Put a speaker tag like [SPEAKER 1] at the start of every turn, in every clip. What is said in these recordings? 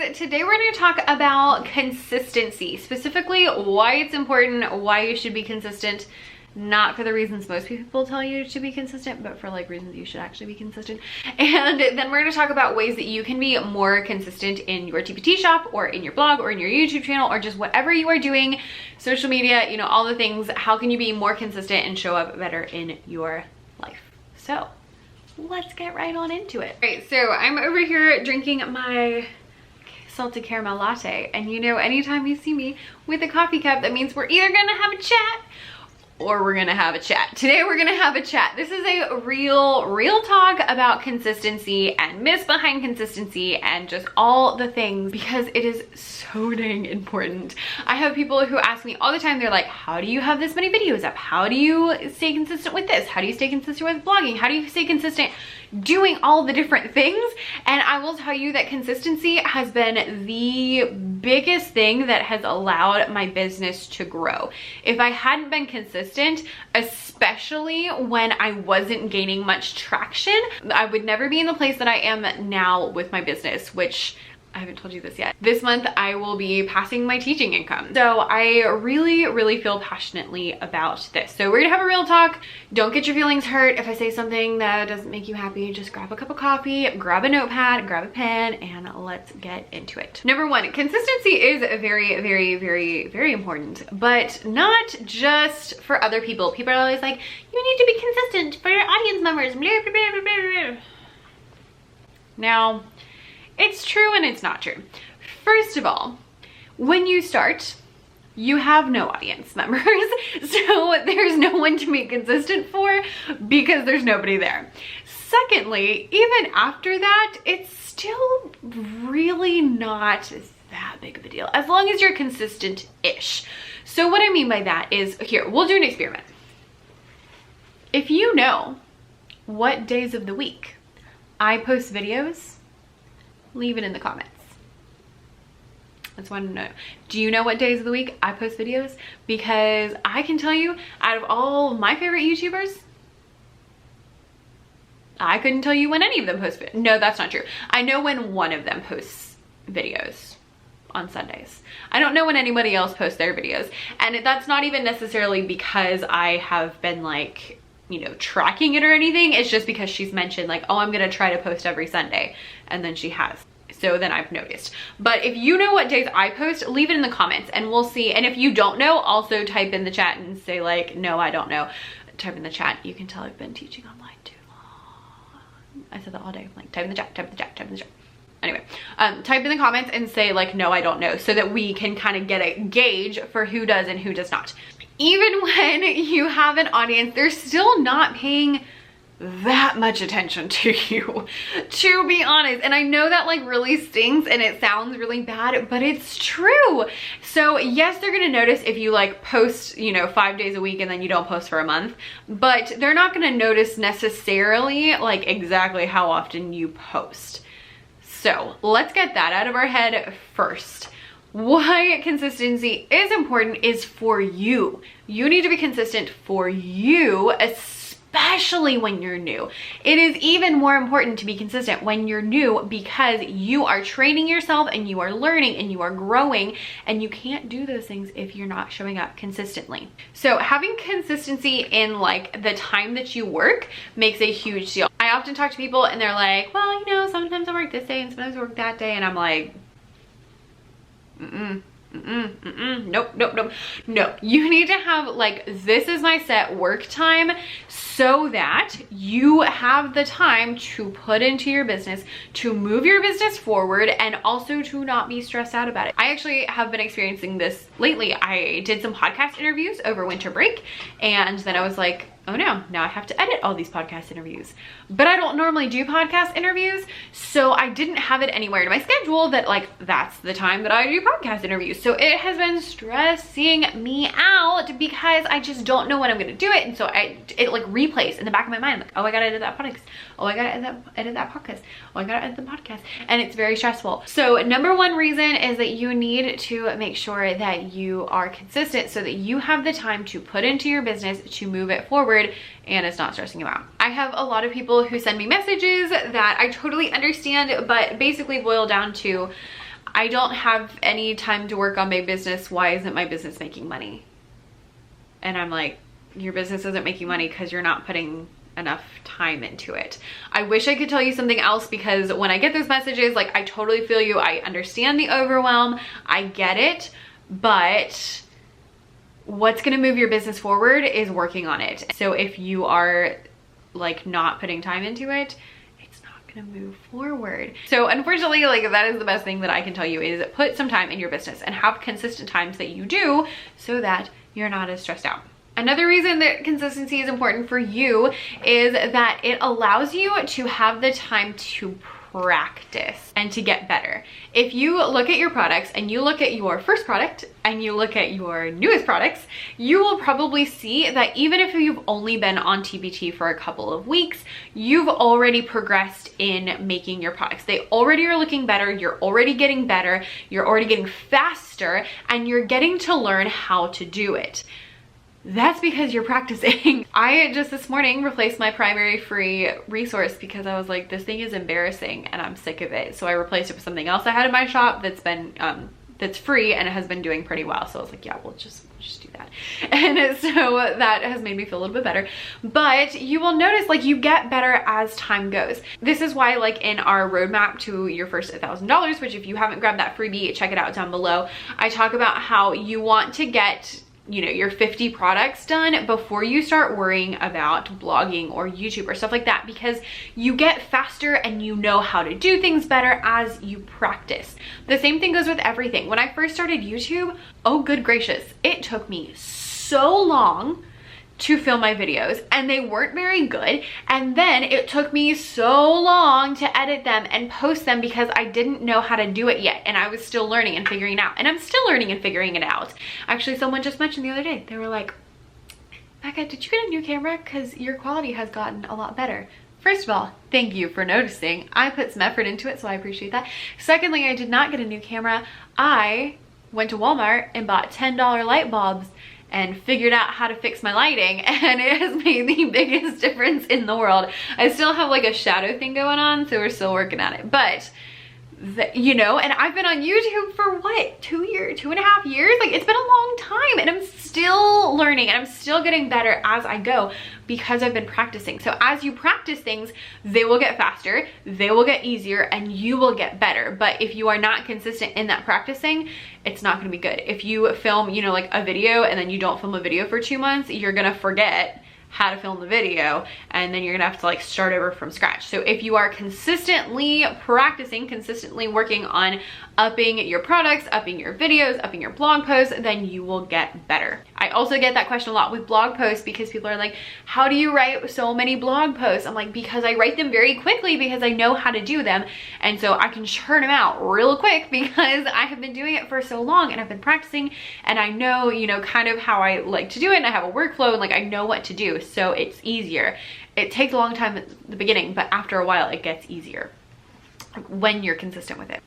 [SPEAKER 1] guys, today we're going to talk about consistency, specifically why it's important, why you should be consistent, not for the reasons most people tell you to be consistent, but for like reasons you should actually be consistent. And then we're going to talk about ways that you can be more consistent in your TPT shop or in your blog or in your YouTube channel or just whatever you are doing, social media, you know, all the things. How can you be more consistent and show up better in your life? So let's get right on into it. All right, so I'm over here drinking my salted caramel latte, and you know, anytime you see me with a coffee cup, that means we're either gonna have a chat or we're gonna have a chat. Today we're gonna have a chat. This is a real talk about consistency and myths behind consistency and just all the things, because it is so dang important. I have people who ask me all the time, they're like, how do you have this many videos up? How do you stay consistent with this? How do you stay consistent with blogging? How do you stay consistent doing all the different things? And I will tell you that consistency has been the biggest thing that has allowed my business to grow. If I hadn't been consistent, especially when I wasn't gaining much traction, I would never be in the place that I am now with my business, which I haven't told you this yet. This month I will be passing my teaching income. So I really feel passionately about this. So we're gonna have a real talk. Don't get your feelings hurt if I say something that doesn't make you happy. Just grab a cup of coffee, grab a notepad, grab a pen, and let's get into it. Number one, consistency is very important, but not just for other people. People are always like, you need to be consistent for your audience members. Blah, blah, blah, blah, blah. Now, it's true and it's not true. First of all, when you start, you have no audience members, so there's no one to be consistent for because there's nobody there. Secondly, even after that, it's still really not that big of a deal, as long as you're consistent-ish. So what I mean by that is, here, we'll do an experiment. If you know what days of the week I post videos, leave it in the comments. That's one to know. Do you know what days of the week I post videos? Because I can tell you, out of all my favorite YouTubers, I couldn't tell you when any of them post videos. No, that's not true. I know when one of them posts videos on Sundays. I don't know when anybody else posts their videos. And that's not even necessarily because I have been like, you know, tracking it or anything. It's just because she's mentioned like, oh, I'm gonna try to post every Sunday, and then she has. So then I've noticed. But if you know what days I post, leave it in the comments and we'll see. And if you don't know, also type in the chat and say like, no, I don't know. Type in the chat. You can tell I've been teaching online too long. I said that all day. Like, type in the chat, type in the chat, type in the chat. Anyway, type in the comments and say like, no, I don't know, so that we can kind of get a gauge for who does and who does not. Even when you have an audience, they're still not paying that much attention to you, to be honest. And I know that like really stings and it sounds really bad, but it's true. So yes, they're gonna notice if you like post, you know, 5 days a week and then you don't post for a month, but they're not gonna notice necessarily like exactly how often you post. So let's get that out of our head first. Why consistency is important is for you. You need to be consistent for you, especially when you're new. It is even more important to be consistent when you're new because you are training yourself and you are learning and you are growing, and you can't do those things if you're not showing up consistently. So having consistency in like the time that you work makes a huge deal. I often talk to people and they're like, well, you know, sometimes I work this day and sometimes I work that day, and I'm like, nope. No, you need to have like, this is my set work time, so that you have the time to put into your business, to move your business forward, and also to not be stressed out about it. I actually have been experiencing this lately. I did some podcast interviews over winter break, and then I was like, oh no, now I have to edit all these podcast interviews. But I don't normally do podcast interviews, so I didn't have it anywhere in my schedule that like, that's the time that I do podcast interviews. So it has been stressing me out because I just don't know when I'm gonna do it. And so it like replays in the back of my mind, like, oh, I gotta edit that podcast. Oh, I gotta edit that podcast. Oh, I gotta edit the podcast. And it's very stressful. So number one reason is that you need to make sure that you are consistent so that you have the time to put into your business to move it forward and it's not stressing you out. I have a lot of people who send me messages that I totally understand, but basically boil down to, I don't have any time to work on my business. Why isn't my business making money? And I'm like, your business isn't making money because you're not putting enough time into it. I wish I could tell you something else, because when I get those messages, like, I totally feel you. I understand the overwhelm. I get it. But what's going to move your business forward is working on it. So if you are like not putting time into it, it's not going to move forward. So unfortunately, like, that is the best thing that I can tell you, is put some time in your business and have consistent times that you do, so that you're not as stressed out. Another reason that consistency is important for you is that it allows you to have the time to practice and to get better. If you look at your products and you look at your first product and you look at your newest products, you will probably see that even if you've only been on TPT for a couple of weeks, you've already progressed in making your products. They already are looking better, you're already getting better, you're already getting faster, and you're getting to learn how to do it. That's because you're practicing. I just this morning replaced my primary free resource because I was like, this thing is embarrassing and I'm sick of it. So I replaced it with something else I had in my shop that's been that's free and it has been doing pretty well. So I was like, yeah, we'll just do that. And so that has made me feel a little bit better. But you will notice, like, you get better as time goes. This is why, like, in our roadmap to your first $1,000, which if you haven't grabbed that freebie, check it out down below. I talk about how you want to get, you know, your 50 products done before you start worrying about blogging or YouTube or stuff like that, because you get faster and you know how to do things better as you practice. The same thing goes with everything. When I first started YouTube, oh good gracious, it took me so long to film my videos and they weren't very good, and then it took me so long to edit them and post them because I didn't know how to do it yet, and I was still learning and figuring it out, and I'm still learning and figuring it out. Actually, someone just mentioned the other day, they were like, Becca, did you get a new camera? Because your quality has gotten a lot better. First of all, thank you for noticing. I put some effort into it, so I appreciate that. Secondly, I did not get a new camera. I went to Walmart and bought $10 light bulbs and figured out how to fix my lighting, and it has made the biggest difference in the world. I still have like a shadow thing going on, so we're still working on it. But you know, and I've been on YouTube for what, 2.5 years? Like, it's been a long time, and I'm still learning and I'm still getting better as I go because I've been practicing. So as you practice things, they will get faster, they will get easier, and you will get better. But if you are not consistent in that practicing, it's not gonna be good. If you film, you know, like a video and then you don't film a video for 2 months, you're gonna forget how to film the video, and then you're gonna have to like start over from scratch. So if you are consistently practicing, consistently working on upping your products, upping your videos, upping your blog posts, then you will get better. I also get that question a lot with blog posts, because people are like, how do you write so many blog posts? I'm like, because I write them very quickly, because I know how to do them, and so I can churn them out real quick because I have been doing it for so long and I've been practicing, and I know, you know, kind of how I like to do it, and I have a workflow, and like I know what to do, so it's easier. It takes a long time at the beginning, but after a while it gets easier when you're consistent with it.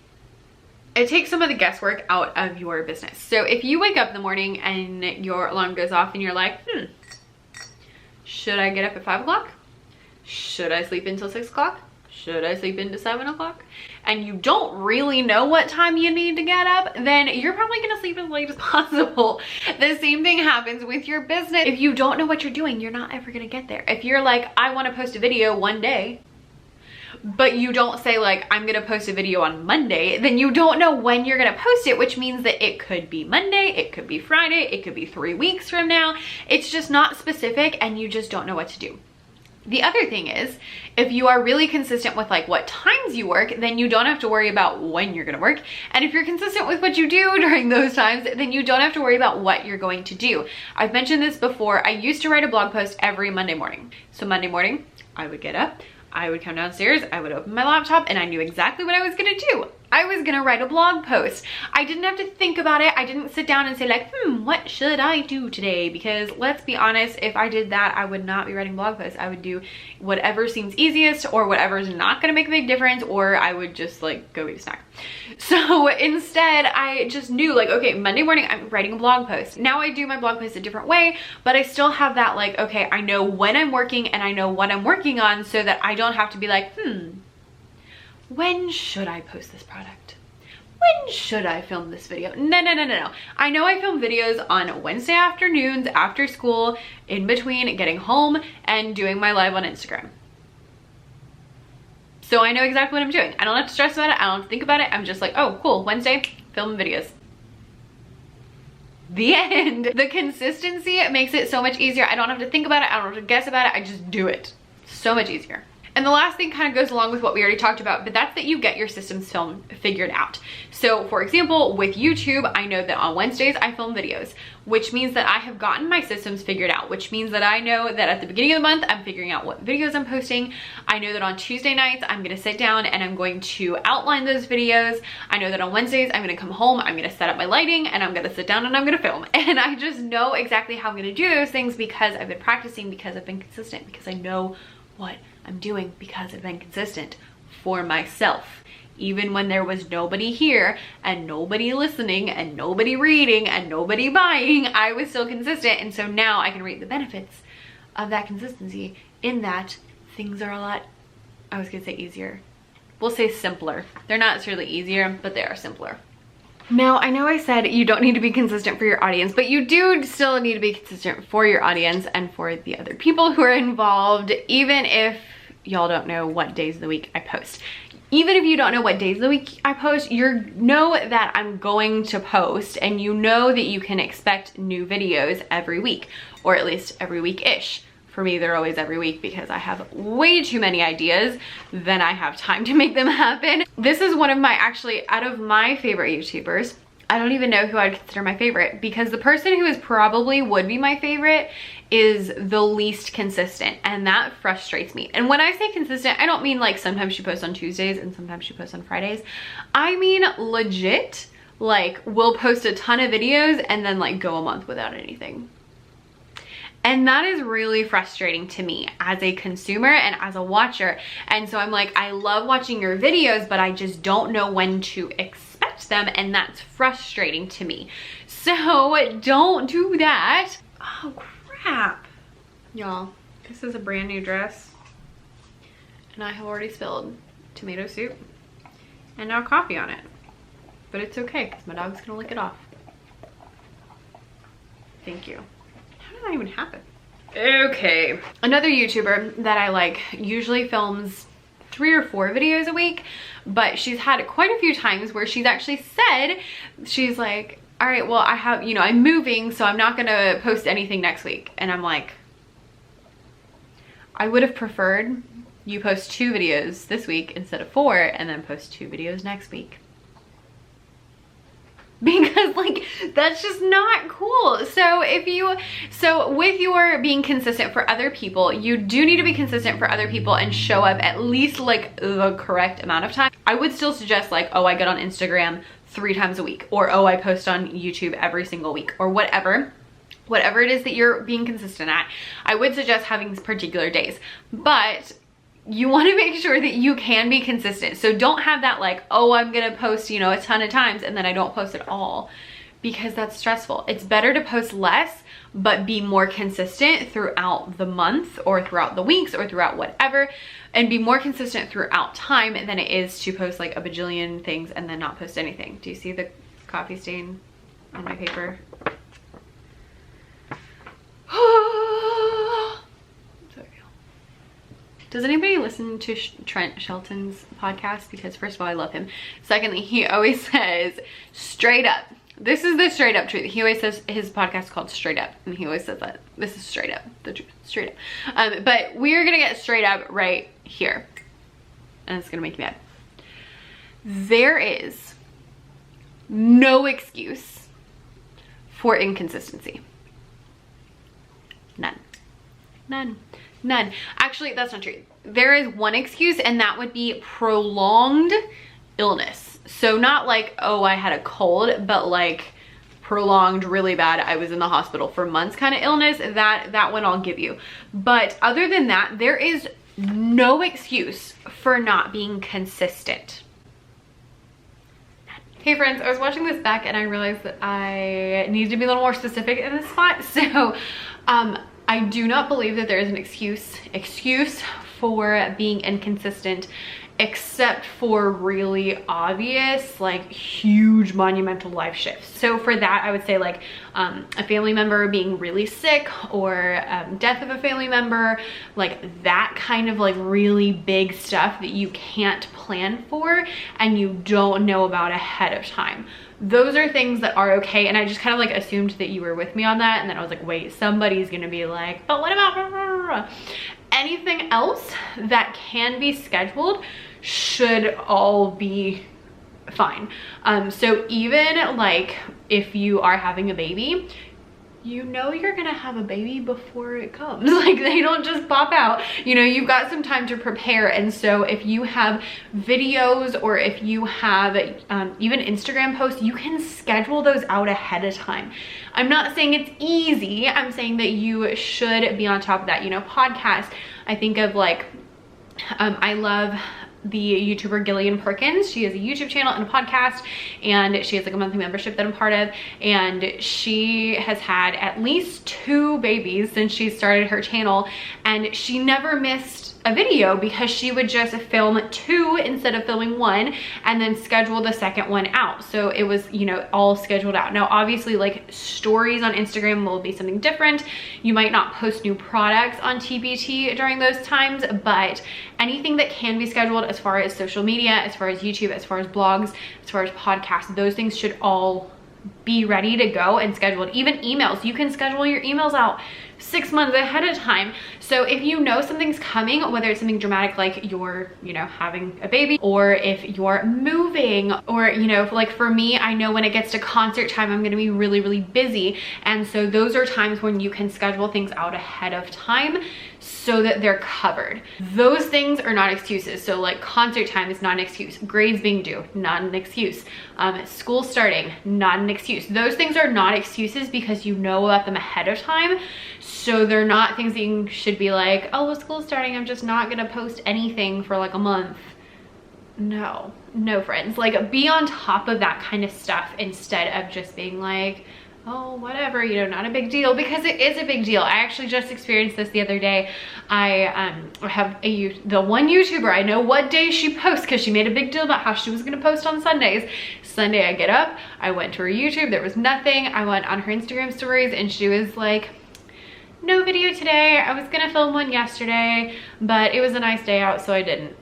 [SPEAKER 1] It takes some of the guesswork out of your business. So if you wake up in the morning and your alarm goes off and you're like, should I get up at 5 o'clock? Should I sleep until 6 o'clock? Should I sleep into 7 o'clock? And you don't really know what time you need to get up, then you're probably gonna sleep as late as possible. The same thing happens with your business. If you don't know what you're doing, you're not ever gonna get there. If you're like, I wanna post a video one day, but you don't say like, I'm gonna post a video on Monday, then you don't know when you're gonna post it, which means that it could be Monday, it could be Friday, it could be 3 weeks from now. It's just not specific, and you just don't know what to do. The other thing is, if you are really consistent with like what times you work, then you don't have to worry about when you're gonna work. And if you're consistent with what you do during those times, then you don't have to worry about what you're going to do. I've mentioned this before. I used to write a blog post every Monday morning. So Monday morning, I would get up, I would come downstairs, I would open my laptop, and I knew exactly what I was gonna do. I was gonna write a blog post. I didn't have to think about it. I didn't sit down and say like, what should I do today? Because let's be honest, if I did that, I would not be writing blog posts. I would do whatever seems easiest, or whatever is not gonna make a big difference, or I would just like go eat a snack. So instead, I just knew like, okay, Monday morning, I'm writing a blog post. Now I do my blog post a different way, but I still have that like, okay, I know when I'm working and I know what I'm working on, so that I don't have to be like, when should I post this product? When should I film this video? No. I know I film videos on Wednesday afternoons after school, in between getting home and doing my live on Instagram. So I know exactly what I'm doing. I don't have to stress about it. I don't have to think about it. I'm just like, oh, cool, Wednesday, filming videos. The end. The consistency makes it so much easier. I don't have to think about it. I don't have to guess about it. I just do it. So much easier. And the last thing kind of goes along with what we already talked about, but that's that you get your systems film figured out. So for example, with YouTube, I know that on Wednesdays I film videos, which means that I have gotten my systems figured out, which means that I know that at the beginning of the month, I'm figuring out what videos I'm posting. I know that on Tuesday nights, I'm gonna sit down and I'm going to outline those videos. I know that on Wednesdays, I'm gonna come home, I'm gonna set up my lighting, and I'm gonna sit down and I'm gonna film. And I just know exactly how I'm gonna do those things because I've been practicing, because I've been consistent, because I know what I'm doing, because I've been consistent for myself. Even when there was nobody here and nobody listening and nobody reading and nobody buying, I was still consistent. And so now I can reap the benefits of that consistency in that things are a lot, I was gonna say easier. We'll say simpler. They're not necessarily easier, but they are simpler. Now, I know I said you don't need to be consistent for your audience, but you do still need to be consistent for your audience and for the other people who are involved, even if y'all don't know what days of the week I post. Even if you don't know what days of the week I post, you know that I'm going to post, and you know that you can expect new videos every week, or at least every week-ish. For me, they're always every week because I have way too many ideas than I have time to make them happen. This is one of my, actually, out of my favorite YouTubers, I don't even know who I'd consider my favorite, because the person who is probably would be my favorite is the least consistent, and that frustrates me. And when I say consistent, I don't mean like sometimes she posts on Tuesdays and sometimes she posts on Fridays. I mean legit, like we'll post a ton of videos and then like go a month without anything. And that is really frustrating to me as a consumer and as a watcher. And so I'm like, I love watching your videos, but I just don't know when to expect them, and that's frustrating to me. So don't do that. Oh crap. Y'all, this is a brand new dress, and I have already spilled tomato soup and now coffee on it. But it's okay, because my dog's gonna lick it off. Thank you. How did that even happen? Okay. Another YouTuber that I like usually films 3 or 4 videos a week, but she's had quite a few times where she's actually said, she's like, all right, well, I have, you know, I'm moving, so I'm not gonna post anything next week. And I'm like, I would have preferred you post 2 videos this week instead of 4, and then post 2 videos next week. Because like, that's just not cool. So with your being consistent for other people, you do need to be consistent for other people and show up at least like the correct amount of time. I would still suggest like, oh, I get on Instagram 3 times a week, or oh, I post on YouTube every single week, or whatever it is that you're being consistent at. I would suggest having particular days, but you want to make sure that you can be consistent. So don't have that like, oh, I'm gonna post, you know, a ton of times and then I don't post at all, because that's stressful. It's better to post less but be more consistent throughout the month or throughout the weeks or throughout whatever, and be more consistent throughout time than it is to post like a bajillion things and then not post anything. Do you see the coffee stain on my paper? Does anybody listen to Trent Shelton's podcast? Because first of all, I love him. Secondly, he always says straight up. This is the straight up truth. He always says his podcast is called Straight Up, and he always says that. This is straight up, the truth, straight up. But we're gonna get straight up right here, and it's gonna make me mad. There is no excuse for inconsistency. None. None. None. Actually, that's not true. There is one excuse, and that would be prolonged illness. So not like, oh, I had a cold, but like prolonged, really bad, I was in the hospital for months kind of illness. That one I'll give you. But other than that, there is no excuse for not being consistent. Hey friends, I was watching this back and I realized that I need to be a little more specific in this spot. So I do not believe that there is an excuse for being inconsistent except for really obvious, like huge monumental life shifts. So for that, I would say like a family member being really sick, or death of a family member, like that kind of like really big stuff that you can't plan for and you don't know about ahead of time. Those are things that are okay. And I just kind of like assumed that you were with me on that. And then I was like, wait, somebody's gonna be like, but what about anything else that can be scheduled should all be fine. So even like if you are having a baby, you know you're gonna have a baby before it comes. Like they don't just pop out. You know, you've got some time to prepare. And so if you have videos, or if you have even Instagram posts, you can schedule those out ahead of time. I'm not saying it's easy. I'm saying that you should be on top of that. You know, podcasts, I think of like, I love the YouTuber Gillian Perkins. She has a YouTube channel and a podcast, and she has like a monthly membership that I'm part of, and she has had at least 2 babies since she started her channel, and she never missed a video because she would just film 2 instead of filming 1, and then schedule the second one out. So it was, you know, all scheduled out. Now obviously like stories on Instagram will be something different. You might not post new products on TBT during those times, but anything that can be scheduled as far as social media, as far as YouTube, as far as blogs, as far as podcasts, those things should all be ready to go and scheduled. Even emails, you can schedule your emails out 6 months ahead of time. So if you know something's coming, whether it's something dramatic like you're, you know, having a baby, or if you're moving, or, you know, like for me, I know when it gets to concert time, I'm gonna be really, really busy. And so those are times when you can schedule things out ahead of time so that they're covered. Those things are not excuses. So like concert time is not an excuse. Grades being due, not an excuse. School starting, not an excuse. Those things are not excuses because you know about them ahead of time. So they're not things that you should be like, oh, well, school's starting, I'm just not gonna post anything for like a month. No, friends. Like be on top of that kind of stuff instead of just being like, oh, whatever, you know, not a big deal, because it is a big deal. I actually just experienced this the other day. I have the one YouTuber, I know what day she posts because she made a big deal about how she was gonna post on Sundays. Sunday I get up, I went to her YouTube, there was nothing. I went on her Instagram stories and she was like, no video today. I was gonna film one yesterday, but it was a nice day out, so I didn't.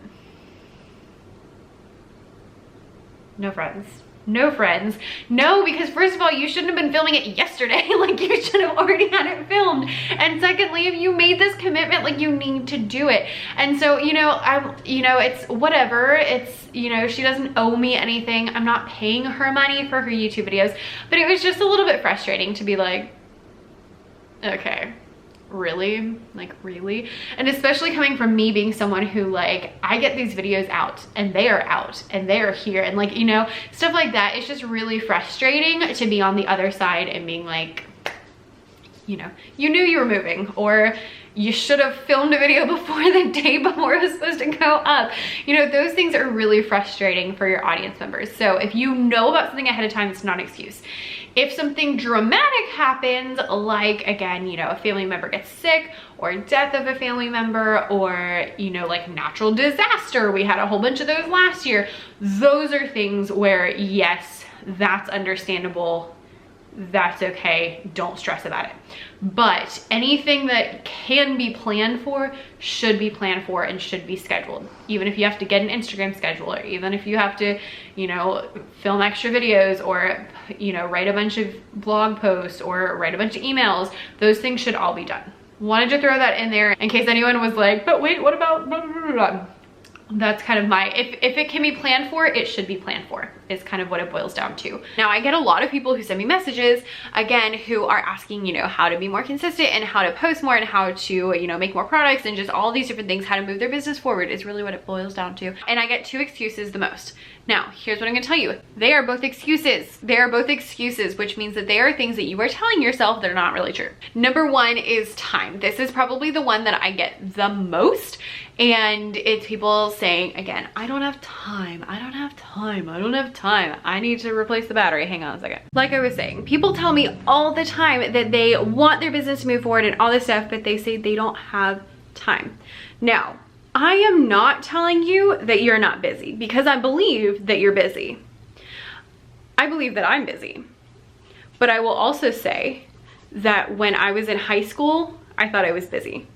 [SPEAKER 1] No friends. No friends. No, because first of all, you shouldn't have been filming it yesterday. Like you should have already had it filmed. And secondly, if you made this commitment, like you need to do it. And so, you know, it's whatever. It's, you know, she doesn't owe me anything. I'm not paying her money for her YouTube videos, but it was just a little bit frustrating to be like, okay, really? Like really? And especially coming from me being someone who like, I get these videos out and they are here, and like, you know, stuff like that. It's just really frustrating to be on the other side and being like, you know, you knew you were moving, or you should have filmed a video before the day before it was supposed to go up. You know, those things are really frustrating for your audience members. So if you know about something ahead of time, it's not an excuse. If something dramatic happens, like again, you know, a family member gets sick, or death of a family member, or, you know, like natural disaster, we had a whole bunch of those last year. Those are things where, yes, that's understandable. That's okay, don't stress about it. But anything that can be planned for should be planned for and should be scheduled. Even if you have to get an Instagram scheduler, even if you have to, you know, film extra videos, or, you know, write a bunch of blog posts, or write a bunch of emails, those things should all be done. Wanted to throw that in there in case anyone was like, but wait, what about blah, blah, blah, blah. That's kind of my, if it can be planned for, it should be planned for, is kind of what it boils down to. Now I get a lot of people who send me messages, again, who are asking, you know, how to be more consistent and how to post more and how to, you know, make more products and just all these different things, how to move their business forward is really what it boils down to. And I get 2 excuses the most. Now, here's what I'm gonna tell you. They are both excuses. They are both excuses, which means that they are things that you are telling yourself that are not really true. Number 1 is time. This is probably the one that I get the most. And it's people saying, again, I don't have time. I don't have time. I don't have time. I need to replace the battery. Hang on a second. Like I was saying, people tell me all the time that they want their business to move forward and all this stuff, but they say they don't have time. Now, I am not telling you that you're not busy because I believe that you're busy. I believe that I'm busy. But I will also say that when I was in high school, I thought I was busy.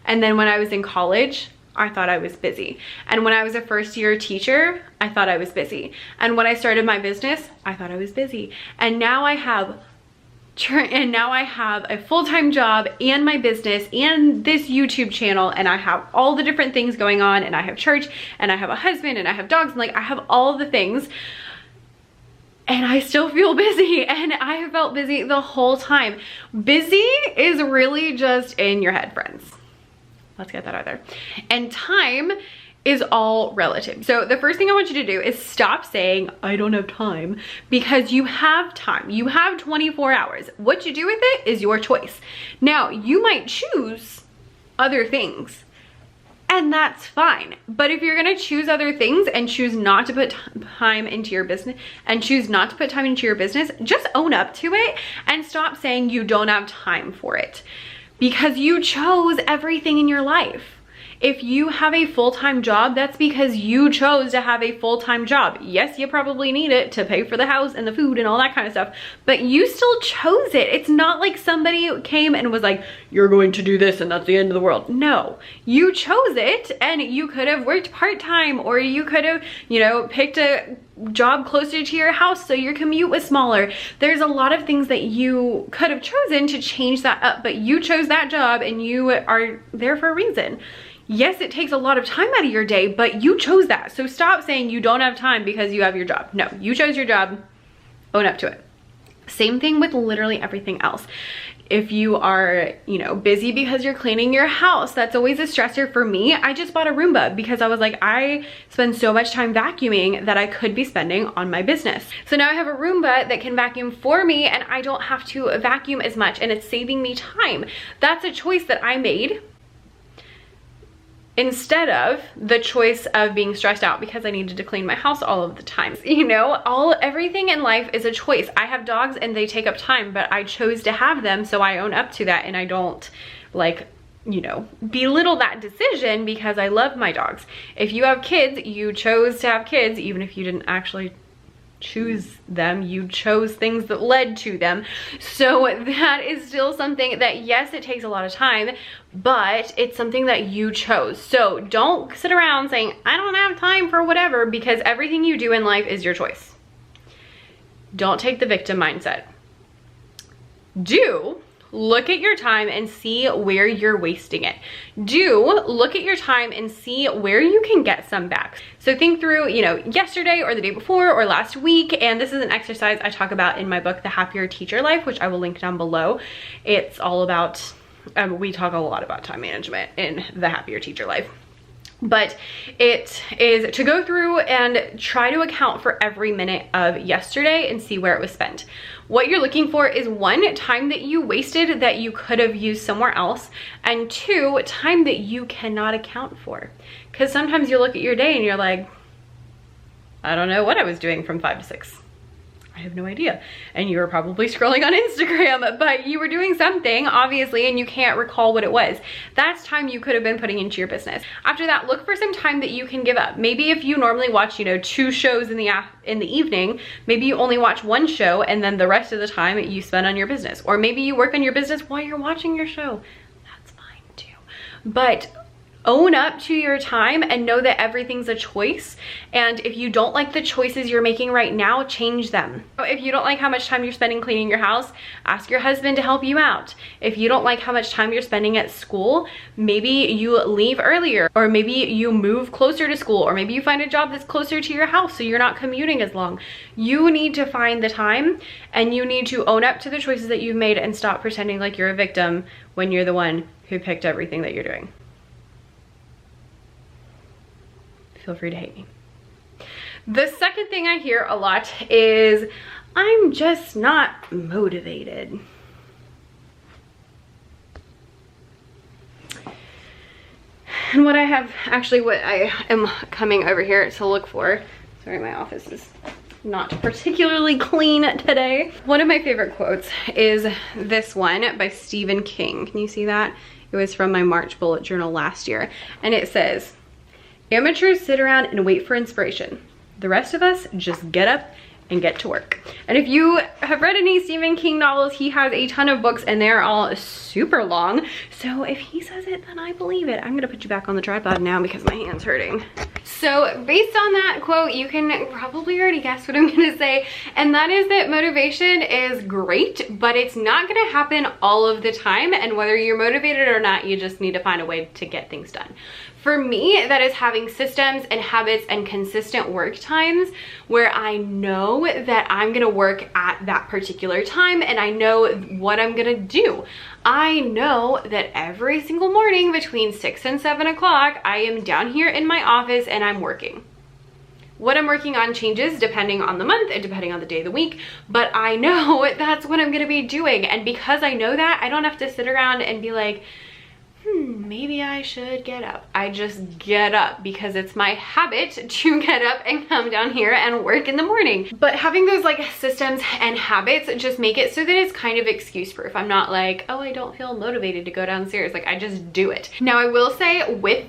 [SPEAKER 1] And then when I was in college, I thought I was busy. And when I was a first year teacher, I thought I was busy. And when I started my business, I thought I was busy. And now I have a full-time job and my business and this YouTube channel, and I have all the different things going on, and I have church, and I have a husband, and I have dogs, and like I have all the things, and I still feel busy, and I have felt busy the whole time. Busy is really just in your head, friends. Let's get that out there. And time is all relative. So the first thing I want you to do is stop saying, I don't have time, because you have time. You have 24 hours. What you do with it is your choice. Now, you might choose other things, and that's fine. But if you're gonna choose other things and choose not to put time into your business just own up to it and stop saying you don't have time for it, because you chose everything in your life. If you have a full-time job, that's because you chose to have a full-time job. Yes, you probably need it to pay for the house and the food and all that kind of stuff, but you still chose it. It's not like somebody came and was like, you're going to do this and that's the end of the world. No, you chose it, and you could have worked part-time, or you could have, you know, picked a job closer to your house so your commute was smaller. There's a lot of things that you could have chosen to change that up, but you chose that job and you are there for a reason. Yes, it takes a lot of time out of your day, but you chose that. So stop saying you don't have time because you have your job. No, you chose your job. Own up to it. Same thing with literally everything else. If you are, you know, busy because you're cleaning your house, that's always a stressor for me. I just bought a Roomba because I was like, I spend so much time vacuuming that I could be spending on my business. So now I have a Roomba that can vacuum for me, and I don't have to vacuum as much, and it's saving me time. That's a choice that I made, instead of the choice of being stressed out because I needed to clean my house all of the time. You know, everything in life is a choice. I have dogs and they take up time, but I chose to have them, so I own up to that, and I don't, like, you know, belittle that decision because I love my dogs. If you have kids, you chose to have kids, even if you didn't actually choose them, you chose things that led to them. So that is still something that, yes, it takes a lot of time, but it's something that you chose. So don't sit around saying, I don't have time for whatever, because everything you do in life is your choice. Don't take the victim mindset. Do look at your time and see where you're wasting it. Do look at your time and see where you can get some back. So think through, you know, yesterday or the day before or last week, and this is an exercise I talk about in my book, The Happier Teacher Life, which I will link down below. It's all about, we talk a lot about time management in The Happier Teacher Life. But it is to go through and try to account for every minute of yesterday and see where it was spent. What you're looking for is 1, time that you wasted that you could have used somewhere else, and 2, time that you cannot account for. Because sometimes you look at your day and you're like, I don't know what I was doing from 5 to 6. I have no idea. And you were probably scrolling on Instagram, but you were doing something, obviously, and you can't recall what it was. That's time you could have been putting into your business. After that, look for some time that you can give up. Maybe if you normally watch, you know, 2 shows in the evening, maybe you only watch 1 show, and then the rest of the time you spend on your business. Or maybe you work on your business while you're watching your show. That's fine too. But own up to your time and know that everything's a choice. And if you don't like the choices you're making right now, change them. If you don't like how much time you're spending cleaning your house, ask your husband to help you out. If you don't like how much time you're spending at school, maybe you leave earlier, or maybe you move closer to school, or maybe you find a job that's closer to your house so you're not commuting as long. You need to find the time, and you need to own up to the choices that you've made and stop pretending like you're a victim when you're the one who picked everything that you're doing. Feel free to hate me. The second thing I hear a lot is, I'm just not motivated. And what I am coming over here to look for, sorry, my office is not particularly clean today. One of my favorite quotes is this one by Stephen King. Can you see that? It was from my March bullet journal last year. And it says, Amateurs sit around and wait for inspiration. The rest of us just get up and get to work. And if you have read any Stephen King novels, he has a ton of books and they're all super long. So if he says it, then I believe it. I'm gonna put you back on the tripod now because my hand's hurting. So based on that quote, you can probably already guess what I'm gonna say. And that is that motivation is great, but it's not gonna happen all of the time. And whether you're motivated or not, you just need to find a way to get things done. For me, that is having systems and habits and consistent work times where I know that I'm gonna work at that particular time and I know what I'm gonna do. I know that every single morning between 6 and 7 o'clock, I am down here in my office and I'm working. What I'm working on changes depending on the month and depending on the day of the week, but I know that's what I'm gonna be doing. And because I know that, I don't have to sit around and be like, maybe I should get up. I just get up because it's my habit to get up and come down here and work in the morning. But having those like systems and habits just make it so that it's kind of excuse proof. I'm not like, oh, I don't feel motivated to go downstairs. Like I just do it. Now I will say with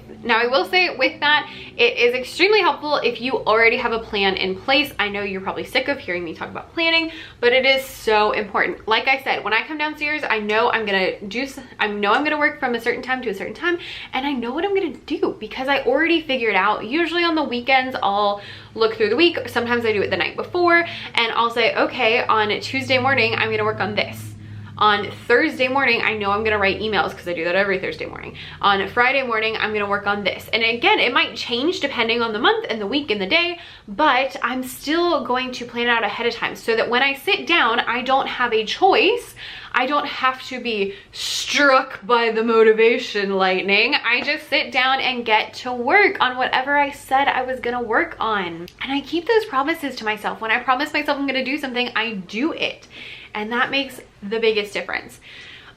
[SPEAKER 1] that, it is extremely helpful if you already have a plan in place. I know you're probably sick of hearing me talk about planning, but it is so important. Like I said, when I come downstairs, I know I'm gonna work from a certain time to a certain time, and I know what I'm gonna do because I already figured out. Usually on the weekends, I'll look through the week. Sometimes I do it the night before, and I'll say, okay, on Tuesday morning, I'm gonna work on this. On Thursday morning, I know I'm gonna write emails because I do that every Thursday morning. On Friday morning, I'm gonna work on this. And again, it might change depending on the month and the week and the day, but I'm still going to plan it out ahead of time so that when I sit down, I don't have a choice. I don't have to be struck by the motivation lightning. I just sit down and get to work on whatever I said I was gonna work on. And I keep those promises to myself. When I promise myself I'm gonna do something, I do it. And that makes the biggest difference.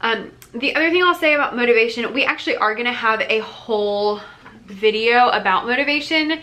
[SPEAKER 1] The other thing I'll say about motivation, we actually are gonna have a whole video about motivation.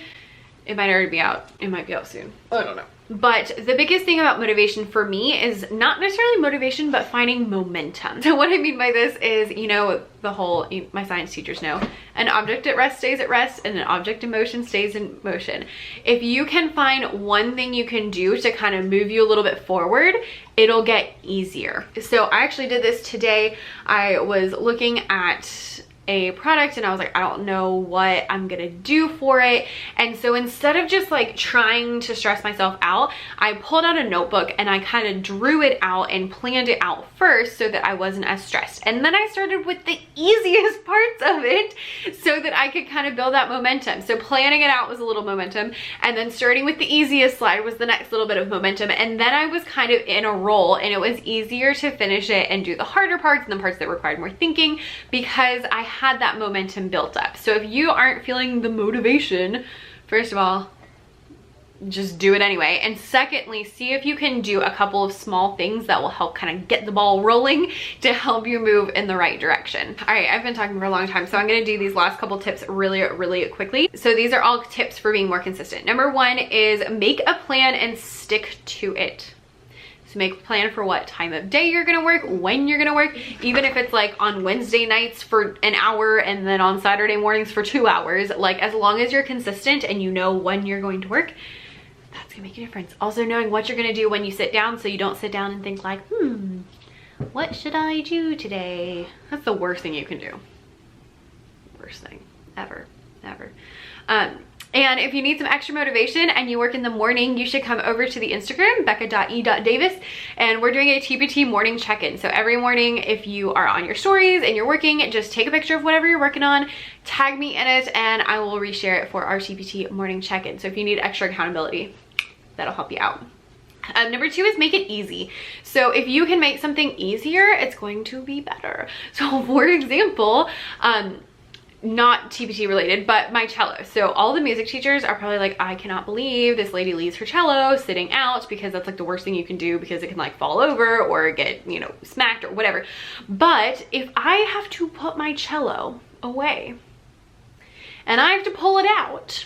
[SPEAKER 1] It might already be out. It might be out soon. I don't know. But the biggest thing about motivation for me is not necessarily motivation, but finding momentum. So what I mean by this is, you know, my science teachers know, an object at rest stays at rest and an object in motion stays in motion. If you can find one thing you can do to kind of move you a little bit forward, it'll get easier. So I actually did this today. I was looking at a product and I was like, I don't know what I'm gonna do for it. And so instead of just like trying to stress myself out, I pulled out a notebook and I kind of drew it out and planned it out first so that I wasn't as stressed. And then I started with the easiest parts of it so that I could kind of build that momentum. So planning it out was a little momentum, and then starting with the easiest slide was the next little bit of momentum. And then I was kind of in a roll and it was easier to finish it and do the harder parts and the parts that required more thinking because I had that momentum built up. So if you aren't feeling the motivation, first of all, just do it anyway. And secondly, see if you can do a couple of small things that will help kind of get the ball rolling to help you move in the right direction. All right, I've been talking for a long time, so I'm gonna do these last couple tips really quickly. So these are all tips for being more consistent. Number one is make a plan and stick to it. Make a plan for what time of day you're gonna work, when you're gonna work, even if it's like on Wednesday nights for an hour and then on Saturday mornings for 2 hours. Like, as long as you're consistent and you know when you're going to work, that's gonna make a difference. Also knowing what you're gonna do when you sit down, so you don't sit down and think like, what should I do today? That's the worst thing you can do. Worst thing ever. And if you need some extra motivation and you work in the morning, you should come over to the Instagram, Becca.e.davis, and we're doing a TPT morning check-in. So every morning, if you are on your stories and you're working, just take a picture of whatever you're working on, tag me in it, and I will reshare it for our TPT morning check-in. So if you need extra accountability, that'll help you out. Number two is make it easy. So if you can make something easier, it's going to be better. So for example, not TPT related, but my cello. So all the music teachers are probably like, I cannot believe this lady leaves her cello sitting out, because that's like the worst thing you can do, because it can like fall over or get, you know, smacked or whatever. But if I have to put my cello away and I have to pull it out,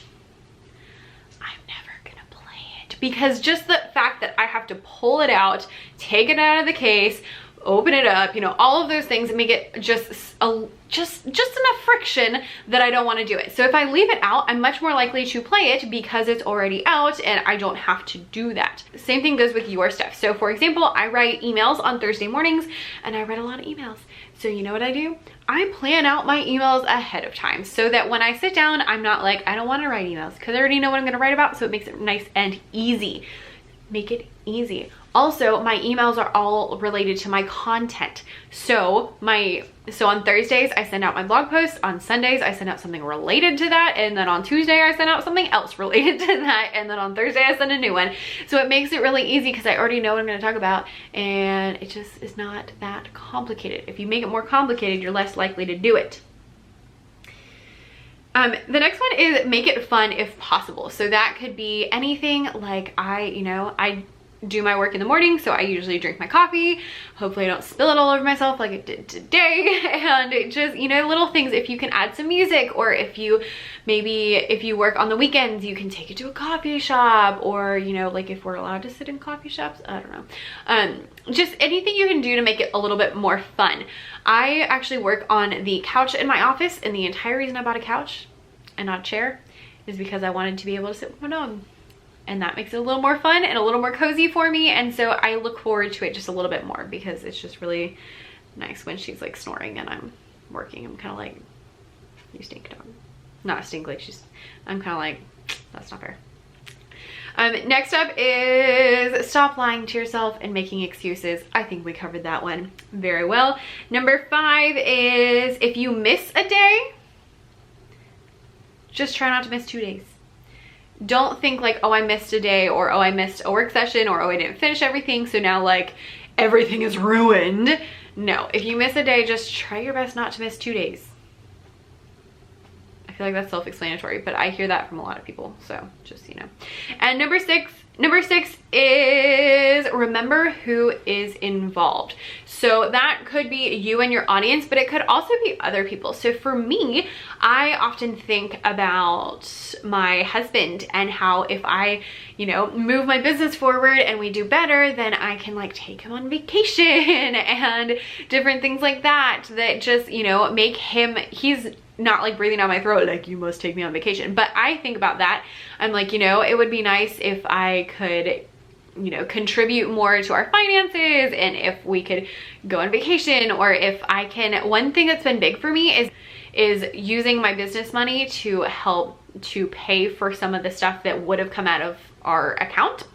[SPEAKER 1] I'm never gonna play it, because just the fact that I have to pull it out, take it out of the case, open it up, you know, all of those things, and make it just enough friction that I don't want to do it. So if I leave it out, I'm much more likely to play it because it's already out and I don't have to do that. Same thing goes with your stuff. So for example, I write emails on Thursday mornings and I write a lot of emails. So you know what I do? I plan out my emails ahead of time so that when I sit down, I'm not like, I don't want to write emails because I already know what I'm going to write about. So it makes it nice and easy. Make it easy. Also, my emails are all related to my content. So on Thursdays, I send out my blog posts. On Sundays, I send out something related to that. And then on Tuesday, I send out something else related to that. And then on Thursday, I send a new one. So it makes it really easy because I already know what I'm going to talk about. And it just is not that complicated. If you make it more complicated, you're less likely to do it. The next one is make it fun if possible. So that could be anything like I do my work in the morning, so I usually drink my coffee. Hopefully I don't spill it all over myself like it did today. And it just, you know, little things. If you can add some music, or if you work on the weekends, you can take it to a coffee shop, or, you know, like if we're allowed to sit in coffee shops, I don't know. Just anything you can do to make it a little bit more fun. I actually work on the couch in my office, and the entire reason I bought a couch and not a chair is because I wanted to be able to sit with my dog. And that makes it a little more fun and a little more cozy for me. And so I look forward to it just a little bit more because it's just really nice when she's like snoring and I'm working. I'm kind of like, you stink, dog. Not a stink, like I'm kind of like, that's not fair. Next up is stop lying to yourself and making excuses. I think we covered that one very well. Number 5 is if you miss a day, just try not to miss 2 days. Don't think like, oh, I missed a day, or oh, I missed a work session, or oh, I didn't finish everything, so now like everything is ruined. No, if you miss a day, just try your best not to miss 2 days. I feel like that's self-explanatory, but I hear that from a lot of people, so just, you know. And number six is remember who is involved. So that could be you and your audience, but it could also be other people. So for me, I often think about my husband and how if I, you know, move my business forward and we do better, then I can like take him on vacation and different things like that, that just, you know, make him, he's not like breathing down my throat like you must take me on vacation. But I think about that. I'm like, you know, it would be nice if I could, you know, contribute more to our finances, and if we could go on vacation, or if I can. One thing that's been big for me is using my business money to help to pay for some of the stuff that would have come out of our account,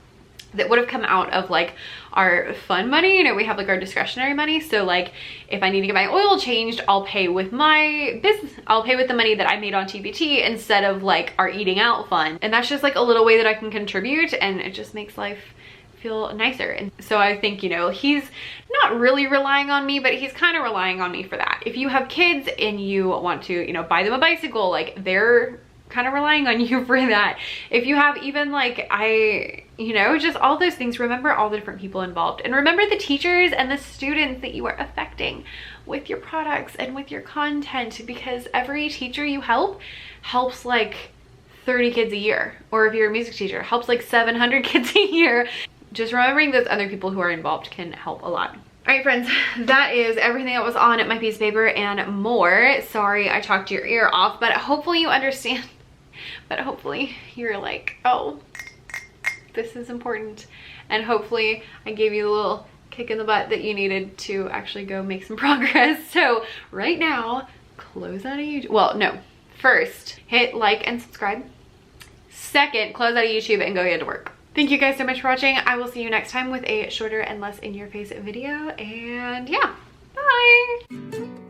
[SPEAKER 1] that would have come out of like our fun money. You know, we have like our discretionary money. So like if I need to get my oil changed, I'll pay with my business, I'll pay with the money that I made on TBT instead of like our eating out fund. And that's just like a little way that I can contribute, and it just makes life feel nicer. And so I think, you know, he's not really relying on me, but he's kind of relying on me for that. If you have kids and you want to, you know, buy them a bicycle, like they're kind of relying on you for that. If you have even like, you know, just all those things, remember all the different people involved, and remember the teachers and the students that you are affecting with your products and with your content, because every teacher you help helps like 30 kids a year, or if you're a music teacher, helps like 700 kids a year. Just remembering those other people who are involved can help a lot. All right, friends, that is everything that was on my piece of paper and more. Sorry I talked your ear off, but hopefully you understand. But hopefully you're like, oh, this is important. And hopefully I gave you a little kick in the butt that you needed to actually go make some progress. So right now, close out of YouTube. Well, no. First, hit like and subscribe. Second, close out of YouTube and go get to work. Thank you guys so much for watching. I will see you next time with a shorter and less in-your-face video. And yeah, bye.